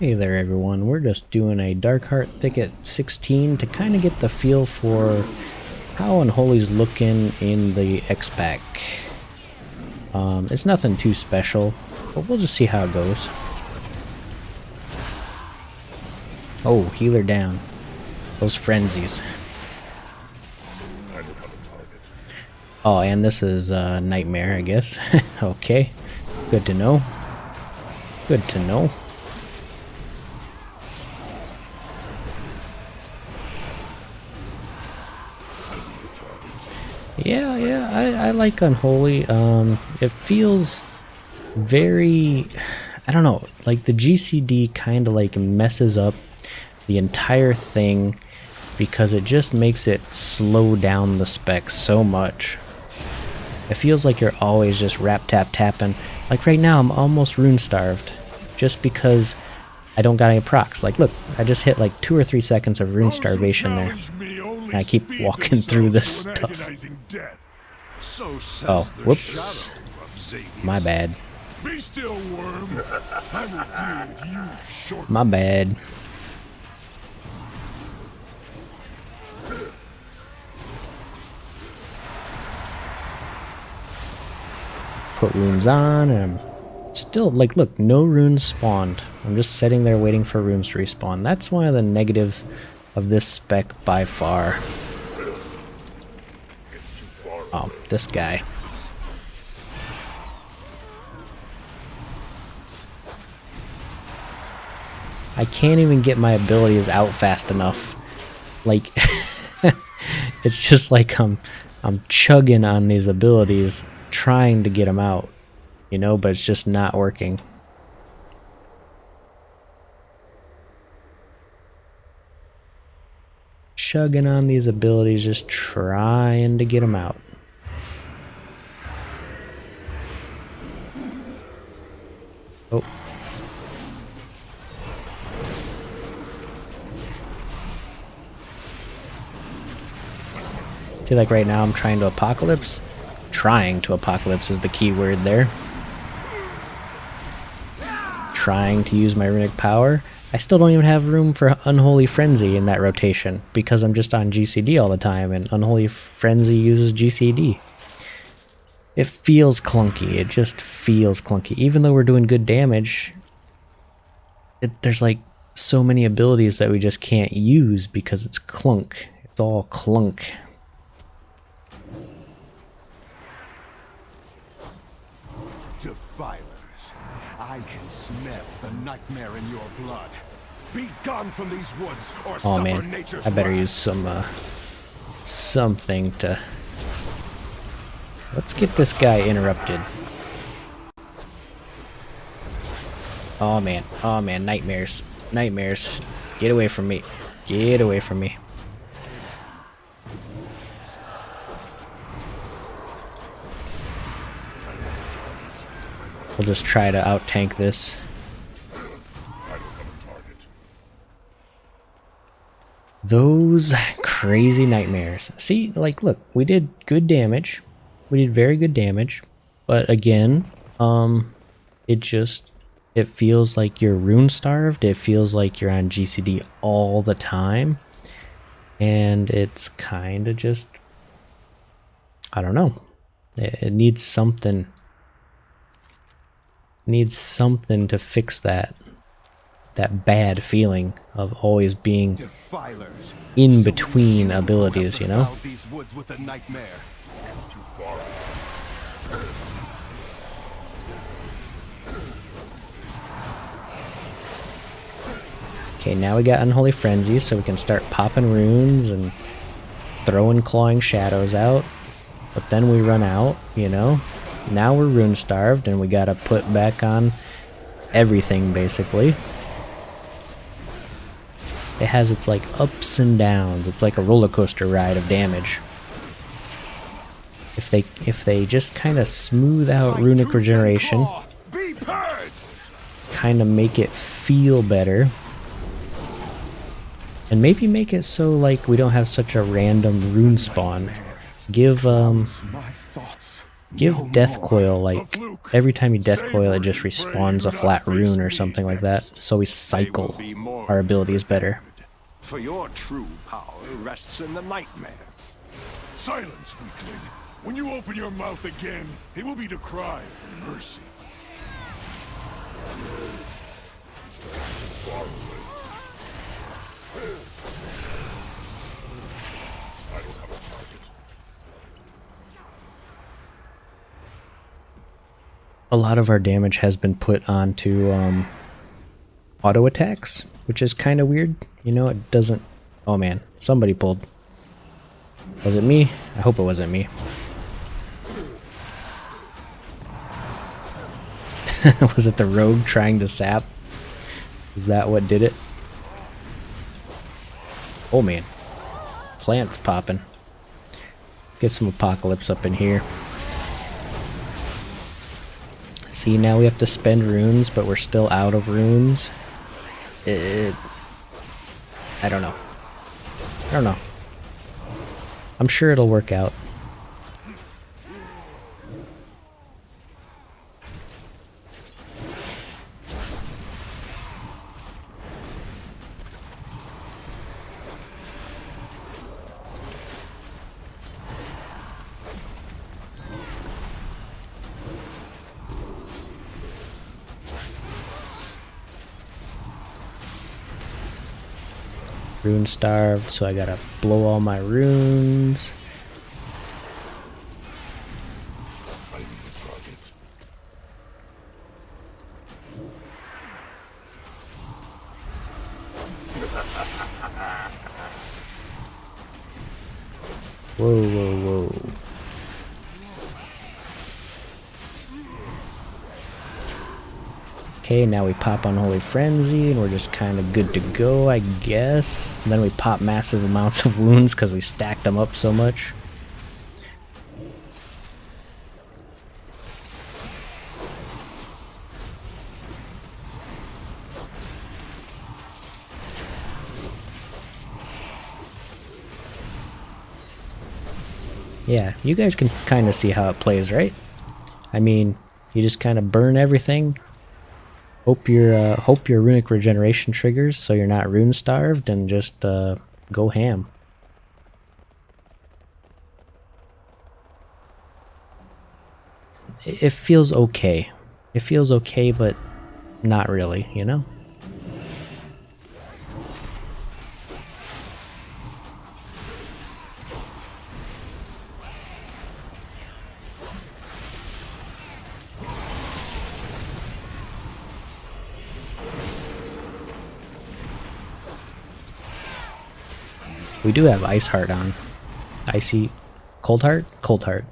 Hey there everyone, we're just doing a Darkheart Thicket 16 to kind of get the feel for how Unholy's looking in the X-Pack. It's nothing too special, but we'll just see how it goes. Oh, healer down. Those frenzies. Oh, and this is Nightmare, I guess. Okay, good to know. Good to know. Yeah, I like Unholy. It feels very, I don't know, like the GCD kind of like messes up the entire thing because it just makes it slow down the specs so much. It feels like you're always just tapping. Like right now I'm almost rune starved just because I don't got any procs. Like look, I just hit like 2 or 3 seconds of rune starvation there. And I keep walking through this stuff. Oh, whoops. My bad. My bad. Put runes on, and I'm still, like, look, no runes spawned. I'm just sitting there waiting for runes to respawn. That's one of the negatives of this spec by far. Oh, this guy. I can't even get my abilities out fast enough. Like, it's just like I'm chugging on these abilities, trying to get them out, you know, but it's just not working. Chugging on these abilities, just trying to get them out. Oh. See, like right now I'm trying to apocalypse. Trying to apocalypse is the key word there. Trying to use my runic power. I still don't even have room for Unholy Frenzy in that rotation because I'm just on GCD all the time and Unholy Frenzy uses GCD. It feels clunky. It just feels clunky. Even though we're doing good damage, there's like so many abilities that we just can't use because it's clunk. It's all clunk. Defilers, I can smell the nightmare in your blood. Be gone from these woods or oh man, I better use some something to. Let's get this guy interrupted. Oh man, nightmares, nightmares. Get away from me. Get away from me. We'll just try to out-tank this. Those crazy nightmares. See, like, look, we did good damage. We did very good damage. But again, it feels like you're rune starved. It feels like you're on GCD all the time. And it's kind of just, I don't know. It needs something. Needs something to fix that bad feeling of always being in between abilities, you know? Okay, now we got Unholy Frenzy, so we can start popping runes and throwing clawing shadows out. But then we run out, you know? Now we're rune starved and we gotta put back on everything basically. It has its like ups and downs. It's like a roller coaster ride of damage. If they just kind of smooth out runic regeneration, kind of make it feel better, and maybe make it so like we don't have such a random rune spawn. Give Give Death Coil, like, every time you Death Coil, it just respawns a flat rune or something like that. So we cycle our abilities better. For your true power rests in the nightmare. Silence, weakling. When you open your mouth again, it will be to cry for mercy. I don't have a target. A lot of our damage has been put onto auto attacks, which is kind of weird. You know, it doesn't... Oh man, somebody pulled. Was it me? I hope it wasn't me. Was it the rogue trying to sap? Is that what did it? Oh man. Plants popping. Get some apocalypse up in here. See, now we have to spend runes, but we're still out of runes. I don't know. I don't know. I'm sure it'll work out. Rune starved, so I gotta blow all my runes. I need a target. Whoa, whoa, whoa. Okay, now we pop Unholy Frenzy, and we're just kind of good to go, I guess. And then we pop massive amounts of wounds because we stacked them up so much. Yeah, you guys can kind of see how it plays, right? I mean, you just kind of burn everything. Hope your runic regeneration triggers so you're not rune starved, and just go ham. It feels okay. It feels okay, but not really, you know? We do have Ice Heart on. Icy... Cold Heart? Cold Heart.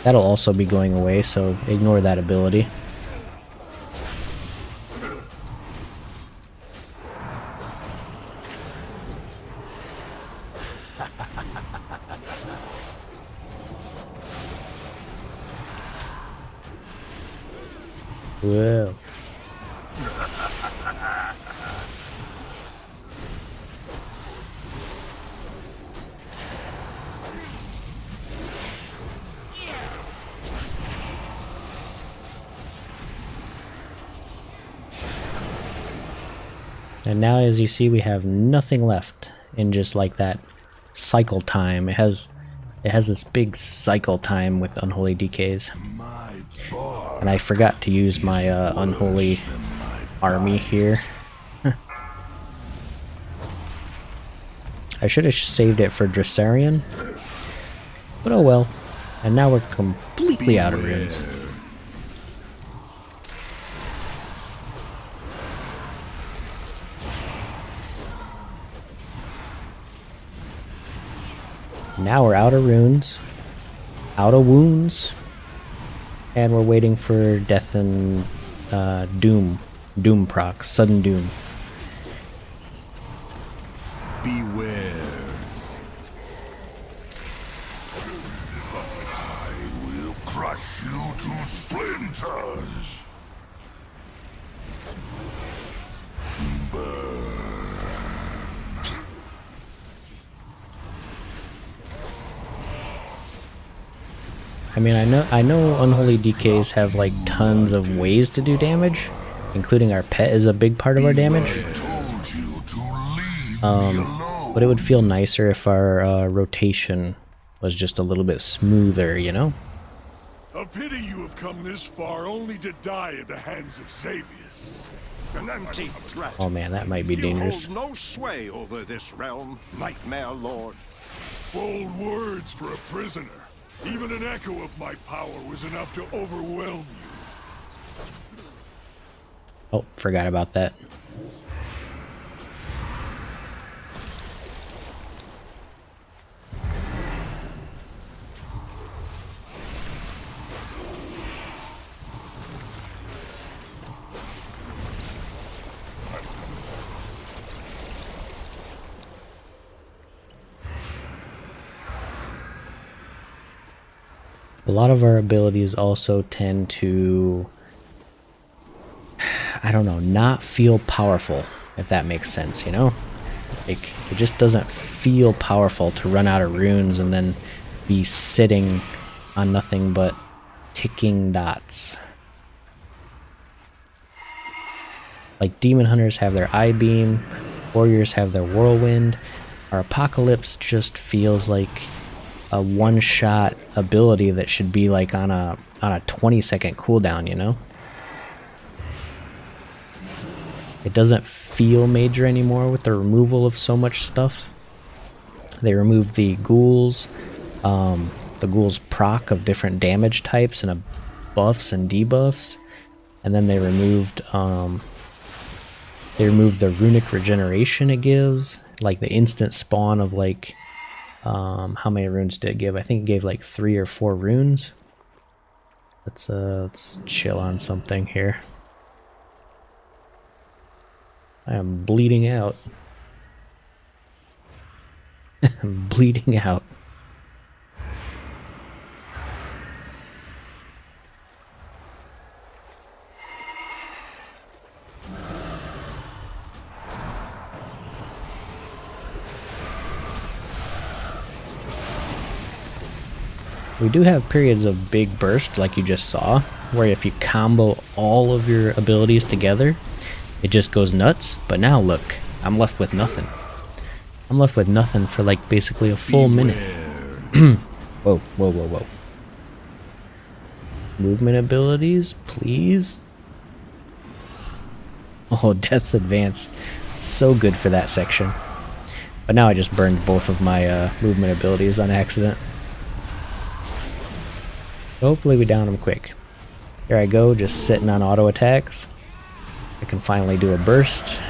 That'll also be going away, so ignore that ability. Whoa. And now, as you see, we have nothing left in just like that cycle time. It has this big cycle time with Unholy DKs. And I forgot to use my Unholy army here. I should have saved it for Dressarion. But oh well. And now we're completely out of runes. Now we're out of runes, out of wounds, and we're waiting for death and doom procs, sudden doom. Beware. I will crush you to splinters. I mean, I know Unholy DKs have like tons of ways to do damage, including our pet is a big part of our damage. But it would feel nicer if our rotation was just a little bit smoother, you know? A pity you have come this far only to die at the hands of Xavius. An empty threat. Oh man, that might be dangerous. You hold no sway over this realm, Nightmare Lord. Bold words for a prisoner. Even an echo of my power was enough to overwhelm you. Oh, forgot about that. A lot of our abilities also tend to, I don't know, not feel powerful, if that makes sense, you know? Like, it just doesn't feel powerful to run out of runes and then be sitting on nothing but ticking dots. Like, Demon Hunters have their Eye Beam, Warriors have their Whirlwind. Our Apocalypse just feels like a one-shot ability that should be like on a 20-second cooldown, you know? It doesn't feel major anymore with the removal of so much stuff. They removed the ghouls proc of different damage types and buffs and debuffs, and then they removed the runic regeneration it gives, like the instant spawn of like how many runes did it give? I think it gave like 3 or 4 runes. Let's chill on something here. I am bleeding out. I'm bleeding out. We do have periods of big burst, like you just saw, where if you combo all of your abilities together, it just goes nuts. But now look, I'm left with nothing. I'm left with nothing for like basically a full minute. Whoa, whoa, whoa, whoa. Movement abilities, please. Oh, Death's Advance. So good for that section. But now I just burned both of my movement abilities on accident. Hopefully we down him quick. Here I go, just sitting on auto attacks. I can finally do a burst.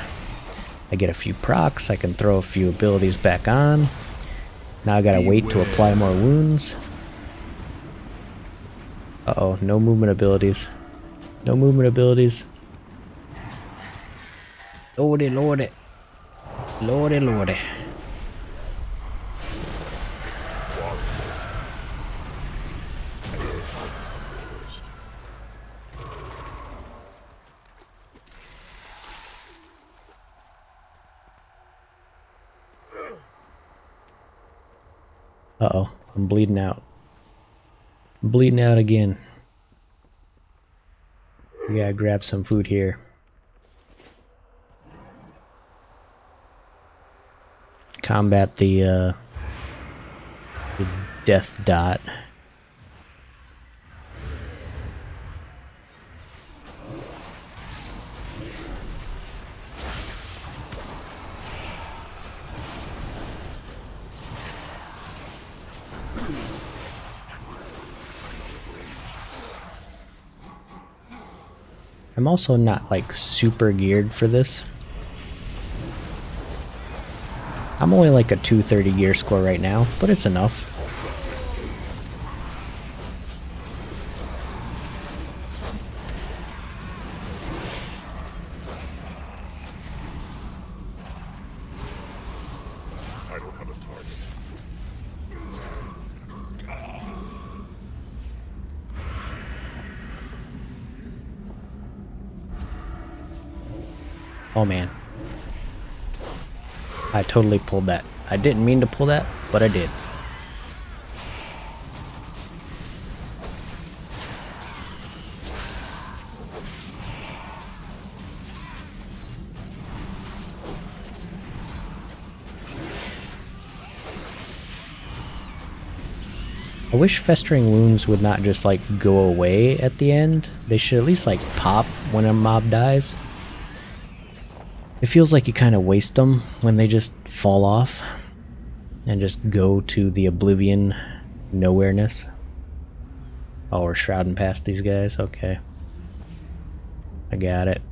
I get a few procs, I can throw a few abilities back on. Now I gotta wait to apply more wounds. Uh-oh, no movement abilities. No movement abilities. Lordy, lordy. Lordy, lordy. Uh-oh, I'm bleeding out. I'm bleeding out again. We gotta grab some food here. Combat the death dot. I'm also not like super geared for this. I'm only like a 230 gear score right now, but it's enough. I don't have a target. Oh man. I totally pulled that. I didn't mean to pull that, but I did. I wish festering wounds would not just like go away at the end. They should at least like pop when a mob dies. It feels like you kind of waste them when they just fall off and just go to the oblivion nowhereness. Oh, we're shrouding past these guys. Okay. I got it.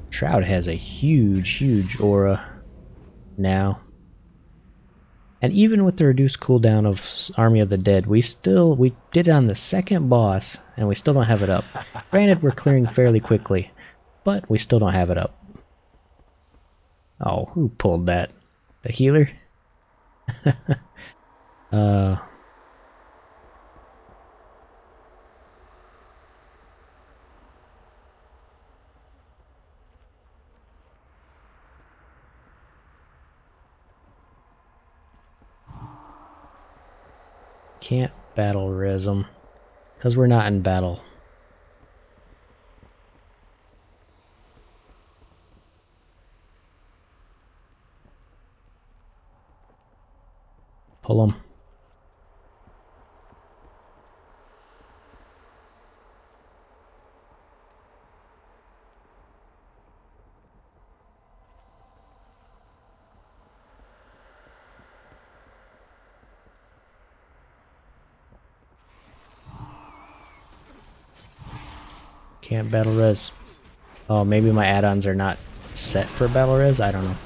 Shroud has a huge aura now. And even with the reduced cooldown of Army of the Dead, we did it on the second boss, and we still don't have it up. Granted, we're clearing fairly quickly, but we still don't have it up. Oh, who pulled that? The healer? Can't battle res them, because we're not in battle. Pull them. Can't battle res. Oh, maybe my add-ons are not set for battle res? I don't know.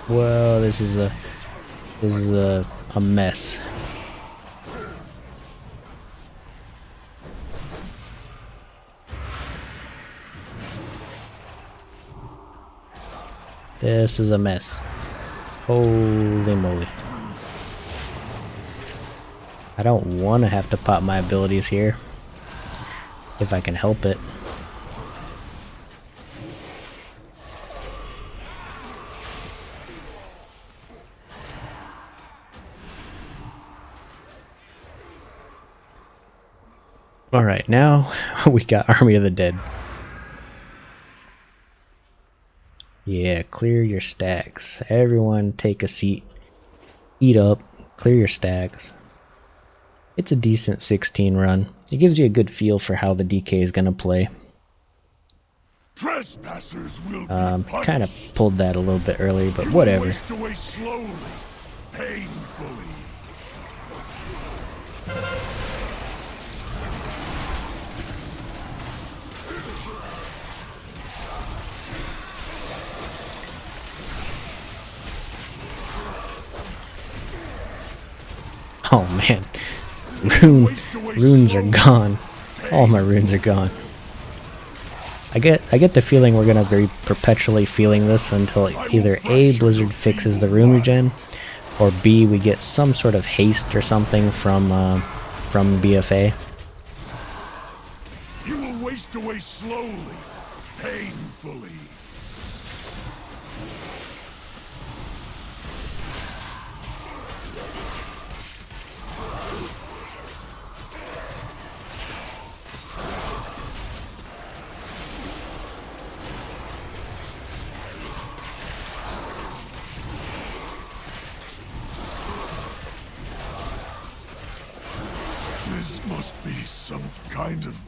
Whoa, this is a mess. This is a mess. Holy moly. I don't want to have to pop my abilities here, if I can help it. Alright, now we got Army of the Dead. Yeah, clear your stacks. Everyone take a seat. Eat up. Clear your stacks. It's a decent 16 run. It gives you a good feel for how the DK is going to play. Trespassers will be Kind of pulled that a little bit early, but whatever. waste away slowly, painfully. Oh man, runes are gone. All my runes are gone. I get the feeling we're gonna be perpetually feeling this until either A, Blizzard fixes the rune regen, or B, we get some sort of haste or something from BFA. You will waste away slowly, painfully. This must be some kind of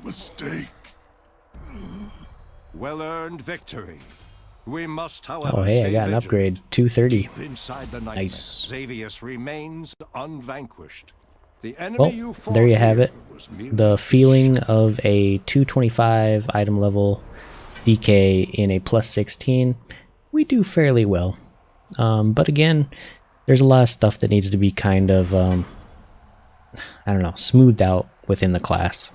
mistake. Well-earned victory. We must, however, Oh hey, I stay got an vigilant. upgrade. 230. Inside the nightmare, Nice. Xavius remains unvanquished. The enemy Well, you fought there you have here it. was merely The feeling of a 225 item level DK in a plus 16. We do fairly well. But again, there's a lot of stuff that needs to be kind of, I don't know, smoothed out within the class.